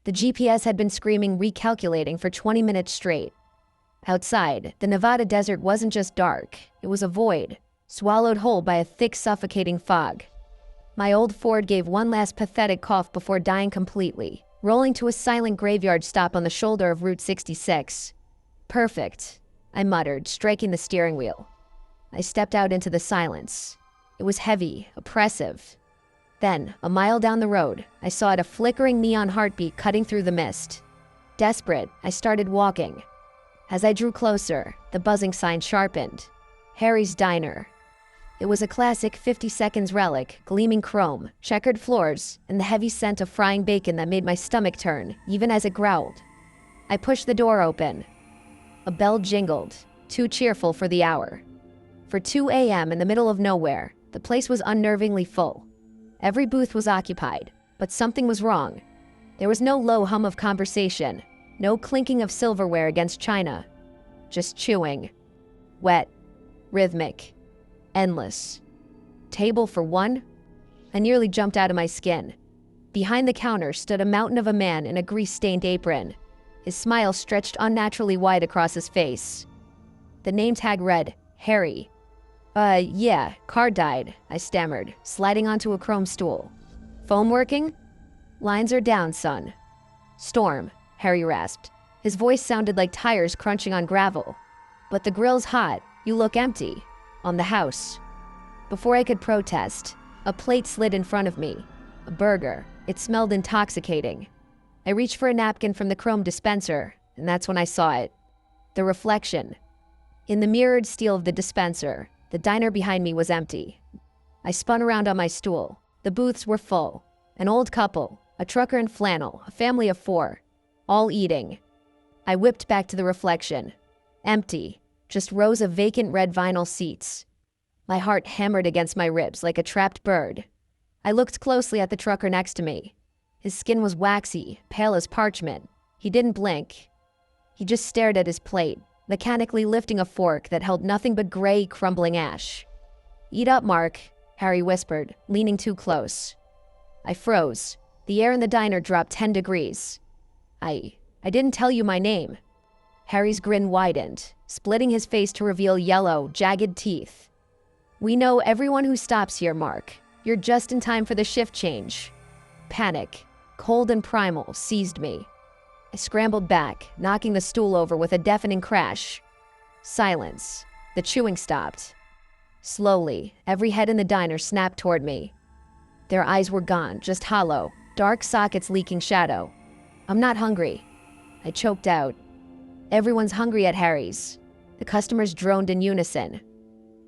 The GPS had been screaming recalculating for 20 minutes straight. Outside, the Nevada desert wasn't just dark, it was a void, swallowed whole by a thick, suffocating fog. My old Ford gave one last pathetic cough before dying completely, rolling to a silent graveyard stop on the shoulder of Route 66. Perfect, I muttered, striking the steering wheel. I stepped out into the silence. It was heavy, oppressive. Then, a mile down the road, I saw a flickering neon heartbeat cutting through the mist. Desperate, I started walking. As I drew closer, the buzzing sign sharpened. Harry's Diner. It was a classic 50 seconds relic, gleaming chrome, checkered floors, and the heavy scent of frying bacon that made my stomach turn, even as it growled. I pushed the door open. A bell jingled, too cheerful for the hour. For 2 a.m. in the middle of nowhere, the place was unnervingly full. Every booth was occupied, but something was wrong. There was no low hum of conversation, no clinking of silverware against china. Just chewing. Wet. Rhythmic. Endless. Table for one? I nearly jumped out of my skin. Behind the counter stood a mountain of a man in a grease-stained apron. His smile stretched unnaturally wide across his face. The name tag read, Harry. Yeah, card died, I stammered, sliding onto a chrome stool. Phone working? Lines are down, son. Storm, Harry rasped. His voice sounded like tires crunching on gravel. But the grill's hot. You look empty. On the house. Before I could protest, a plate slid in front of me. A burger. It smelled intoxicating. I reached for a napkin from the chrome dispenser, and that's when I saw it. The reflection. In the mirrored steel of the dispenser, the diner behind me was empty. I spun around on my stool. The booths were full. An old couple, a trucker in flannel, a family of 4, all eating. I whipped back to the reflection. Empty. Just rows of vacant red vinyl seats. My heart hammered against my ribs like a trapped bird. I looked closely at the trucker next to me. His skin was waxy, pale as parchment. He didn't blink. He just stared at his plate, mechanically lifting a fork that held nothing but gray, crumbling ash. Eat up, Mark, Harry whispered, leaning too close. I froze. The air in the diner dropped 10 degrees. I didn't tell you my name. Harry's grin widened, splitting his face to reveal yellow, jagged teeth. We know everyone who stops here, Mark. You're just in time for the shift change. Panic, cold and primal, seized me. I scrambled back, knocking the stool over with a deafening crash. Silence. The chewing stopped. Slowly, every head in the diner snapped toward me. Their eyes were gone, just hollow, dark sockets leaking shadow. I'm not hungry. I choked out. Everyone's hungry at Harry's. The customers droned in unison.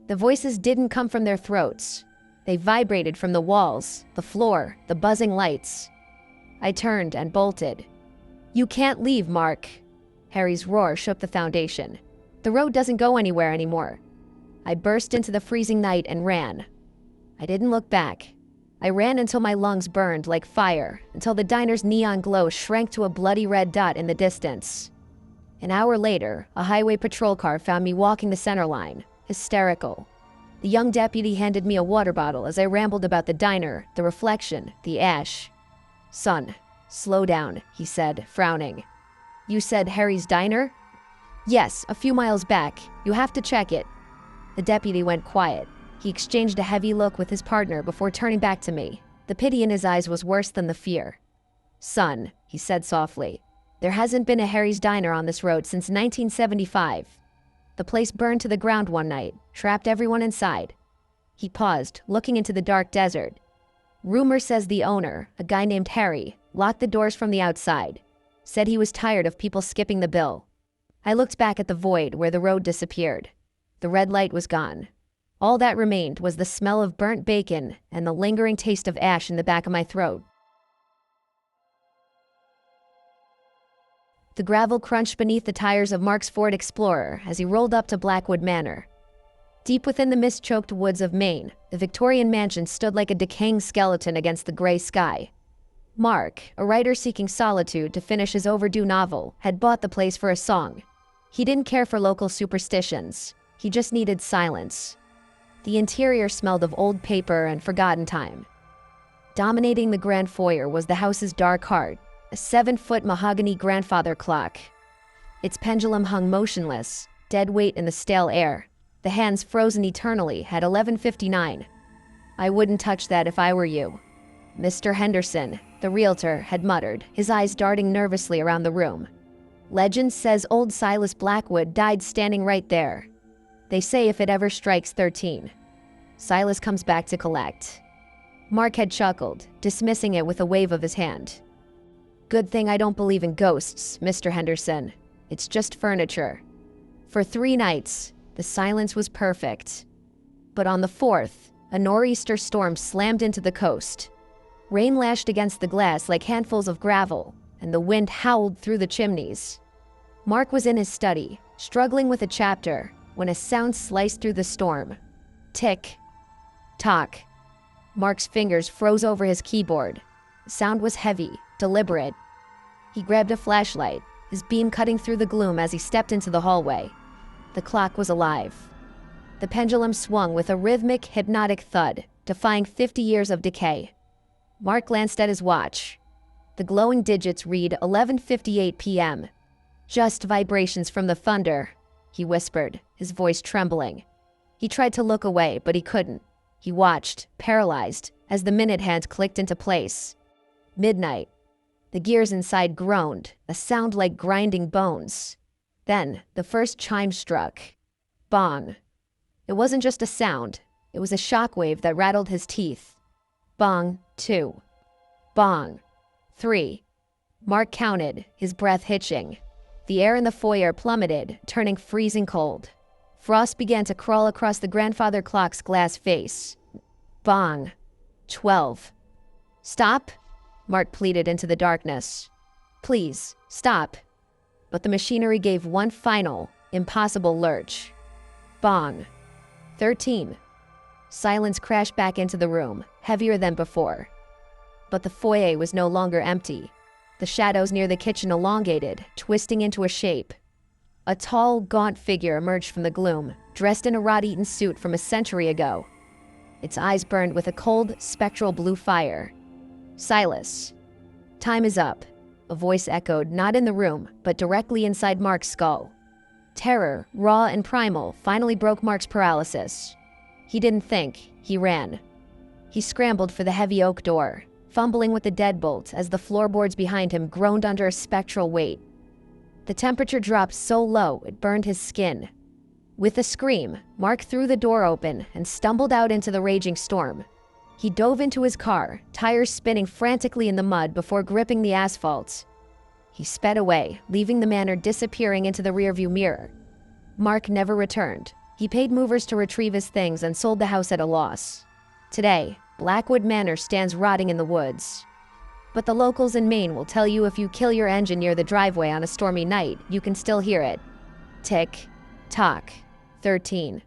The voices didn't come from their throats. They vibrated from the walls, the floor, the buzzing lights. I turned and bolted. You can't leave, Mark. Harry's roar shook the foundation. The road doesn't go anywhere anymore. I burst into the freezing night and ran. I didn't look back. I ran until my lungs burned like fire, until the diner's neon glow shrank to a bloody red dot in the distance. An hour later, a highway patrol car found me walking the center line, hysterical. The young deputy handed me a water bottle as I rambled about the diner, the reflection, the ash. Son, slow down, he said, frowning. You said Harry's Diner? Yes, a few miles back. You have to check it. The deputy went quiet. He exchanged a heavy look with his partner before turning back to me. The pity in his eyes was worse than the fear. Son, he said softly, there hasn't been a Harry's Diner on this road since 1975. The place burned to the ground one night, trapped everyone inside. He paused, looking into the dark desert. Rumor says the owner, a guy named Harry, locked the doors from the outside. Said he was tired of people skipping the bill. I looked back at the void where the road disappeared. The red light was gone. All that remained was the smell of burnt bacon and the lingering taste of ash in the back of my throat. The gravel crunched beneath the tires of Mark's Ford Explorer as he rolled up to Blackwood Manor. Deep within the mist-choked woods of Maine, the Victorian mansion stood like a decaying skeleton against the gray sky. Mark, a writer seeking solitude to finish his overdue novel, had bought the place for a song. He didn't care for local superstitions. He just needed silence. The interior smelled of old paper and forgotten time. Dominating the grand foyer was the house's dark heart, a 7-foot mahogany grandfather clock. Its pendulum hung motionless, dead weight in the stale air, the hands frozen eternally at 11:59. "I wouldn't touch that if I were you," Mr. Henderson, the realtor, had muttered, his eyes darting nervously around the room. "Legend says old Silas Blackwood died standing right there. They say if it ever strikes 13, Silas comes back to collect." Mark had chuckled, dismissing it with a wave of his hand. "Good thing I don't believe in ghosts, Mr. Henderson. It's just furniture." For 3 nights, the silence was perfect. But on the 4th, a nor'easter storm slammed into the coast. Rain lashed against the glass like handfuls of gravel, and the wind howled through the chimneys. Mark was in his study, struggling with a chapter, when a sound sliced through the storm. Tick. Tock. Mark's fingers froze over his keyboard. The sound was heavy, deliberate. He grabbed a flashlight, his beam cutting through the gloom as he stepped into the hallway. The clock was alive. The pendulum swung with a rhythmic, hypnotic thud, defying 50 years of decay. Mark glanced at his watch. The glowing digits read 11:58 p.m. "Just vibrations from the thunder," he whispered, his voice trembling. He tried to look away, but he couldn't. He watched, paralyzed, as the minute hand clicked into place. Midnight. The gears inside groaned, a sound like grinding bones. Then, the first chime struck. Bong. It wasn't just a sound. It was a shockwave that rattled his teeth. Bong, 2. Bong, 3. Mark counted, his breath hitching. The air in the foyer plummeted, turning freezing cold. Frost began to crawl across the grandfather clock's glass face. Bong. 12. "Stop," Mark pleaded into the darkness. "Please, stop." But the machinery gave one final, impossible lurch. Bong. 13. Silence crashed back into the room, heavier than before. But the foyer was no longer empty. The shadows near the kitchen elongated, twisting into a shape. A tall, gaunt figure emerged from the gloom, dressed in a rot-eaten suit from a century ago. Its eyes burned with a cold, spectral blue fire. "Silas." "Time is up," a voice echoed, not in the room, but directly inside Mark's skull. Terror, raw and primal, finally broke Mark's paralysis. He didn't think, he ran. He scrambled for the heavy oak door, fumbling with the deadbolt as the floorboards behind him groaned under a spectral weight. The temperature dropped so low it burned his skin. With a scream, Mark threw the door open and stumbled out into the raging storm. He dove into his car, tires spinning frantically in the mud before gripping the asphalt. He sped away, leaving the manor disappearing into the rearview mirror. Mark never returned. He paid movers to retrieve his things and sold the house at a loss. Today, Blackwood Manor stands rotting in the woods. But the locals in Maine will tell you if you kill your engine near the driveway on a stormy night, you can still hear it. Tick, tock, 13.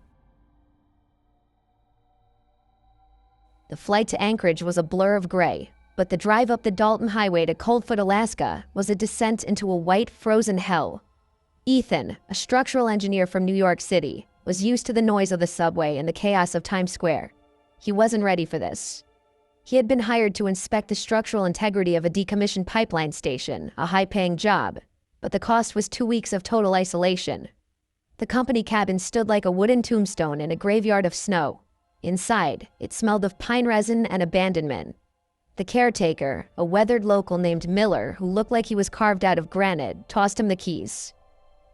The flight to Anchorage was a blur of gray, but the drive up the Dalton Highway to Coldfoot, Alaska, was a descent into a white, frozen hell. Ethan, a structural engineer from New York City, was used to the noise of the subway and the chaos of Times Square. He wasn't ready for this. He had been hired to inspect the structural integrity of a decommissioned pipeline station, a high-paying job, but the cost was 2 weeks of total isolation. The company cabin stood like a wooden tombstone in a graveyard of snow. Inside, it smelled of pine resin and abandonment. The caretaker, a weathered local named Miller who looked like he was carved out of granite, tossed him the keys.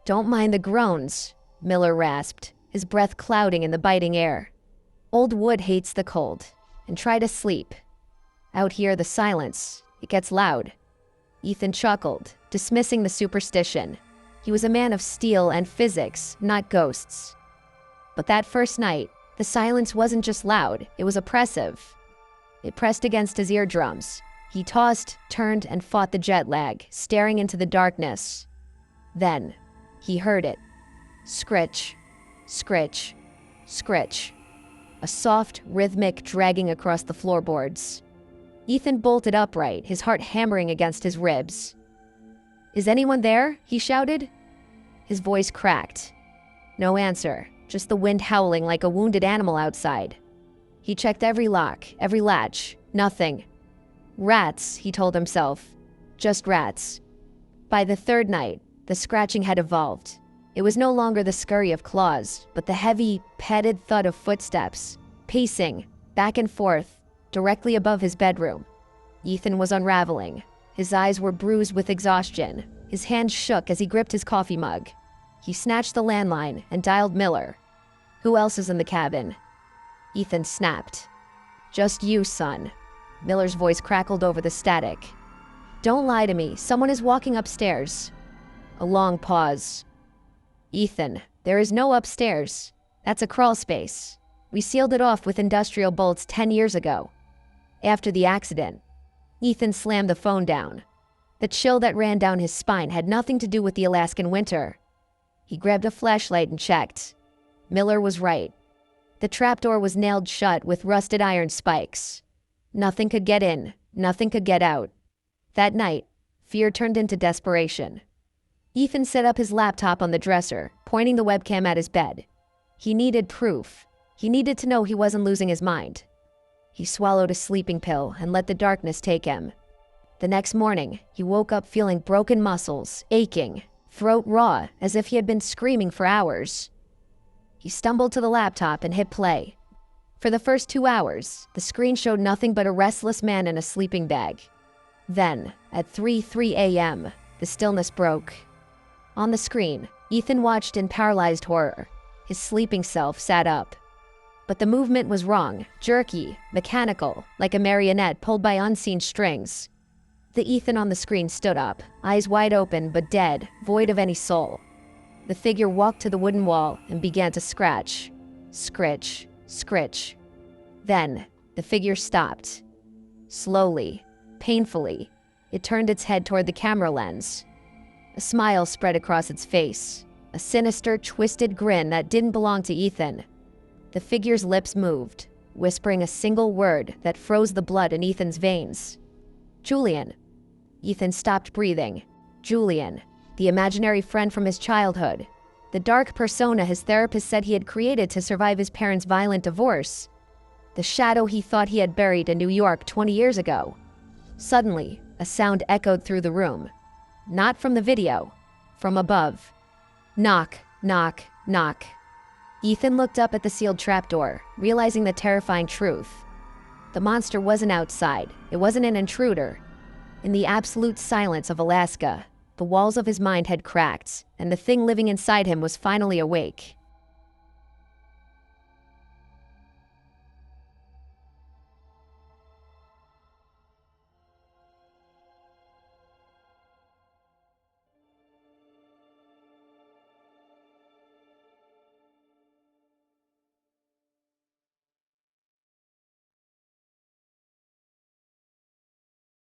"Don't mind the groans," Miller rasped, his breath clouding in the biting air. "Old wood hates the cold. And try to sleep. Out here, the silence, it gets loud." Ethan chuckled, dismissing the superstition. He was a man of steel and physics, not ghosts. But that first night, the silence wasn't just loud, it was oppressive. It pressed against his eardrums. He tossed, turned, and fought the jet lag, staring into the darkness. Then, he heard it. Scritch, scritch, scritch. A soft, rhythmic dragging across the floorboards. Ethan bolted upright, his heart hammering against his ribs. "Is anyone there?" he shouted. His voice cracked. No answer, just the wind howling like a wounded animal outside. He checked every lock, every latch. Nothing. Rats, he told himself. just rats. By the third night, the scratching had evolved. It was no longer the scurry of claws, but the heavy, padded thud of footsteps, pacing, back and forth, directly above his bedroom. Ethan was unraveling. His eyes were bruised with exhaustion. His hands shook as he gripped his coffee mug. He snatched the landline and dialed Miller. "Who else is in the cabin?" Ethan snapped. "Just you, son." Miller's voice crackled over the static. "Don't lie to me. Someone is walking upstairs." A long pause. "Ethan, there is no upstairs. That's a crawl space. We sealed it off with industrial bolts 10 years ago. After the accident." Ethan slammed the phone down. The chill that ran down his spine had nothing to do with the Alaskan winter. He grabbed a flashlight and checked. Miller was right. The trapdoor was nailed shut with rusted iron spikes. Nothing could get in, nothing could get out. That night, fear turned into desperation. Ethan set up his laptop on the dresser, pointing the webcam at his bed. He needed proof. He needed to know he wasn't losing his mind. He swallowed a sleeping pill and let the darkness take him. The next morning, he woke up feeling broken muscles, aching, throat raw, as if he had been screaming for hours. He stumbled to the laptop and hit play. For the first 2 hours, the screen showed nothing but a restless man in a sleeping bag. Then, at 3:03 a.m., the stillness broke. On the screen, Ethan watched in paralyzed horror. His sleeping self sat up. But the movement was wrong, jerky, mechanical, like a marionette pulled by unseen strings. The Ethan on the screen stood up, eyes wide open but dead, void of any soul. The figure walked to the wooden wall and began to scratch. Scritch, scritch. Then, the figure stopped. Slowly, painfully, it turned its head toward the camera lens. A smile spread across its face, a sinister, twisted grin that didn't belong to Ethan. The figure's lips moved, whispering a single word that froze the blood in Ethan's veins. "Julian." Ethan stopped breathing. Julian, the imaginary friend from his childhood. The dark persona his therapist said he had created to survive his parents' violent divorce. The shadow he thought he had buried in New York 20 years ago. Suddenly, a sound echoed through the room. Not from the video, from above. Knock, knock, knock. Ethan looked up at the sealed trapdoor, realizing the terrifying truth. The monster wasn't outside. It wasn't an intruder. In the absolute silence of Alaska, the walls of his mind had cracked, and the thing living inside him was finally awake.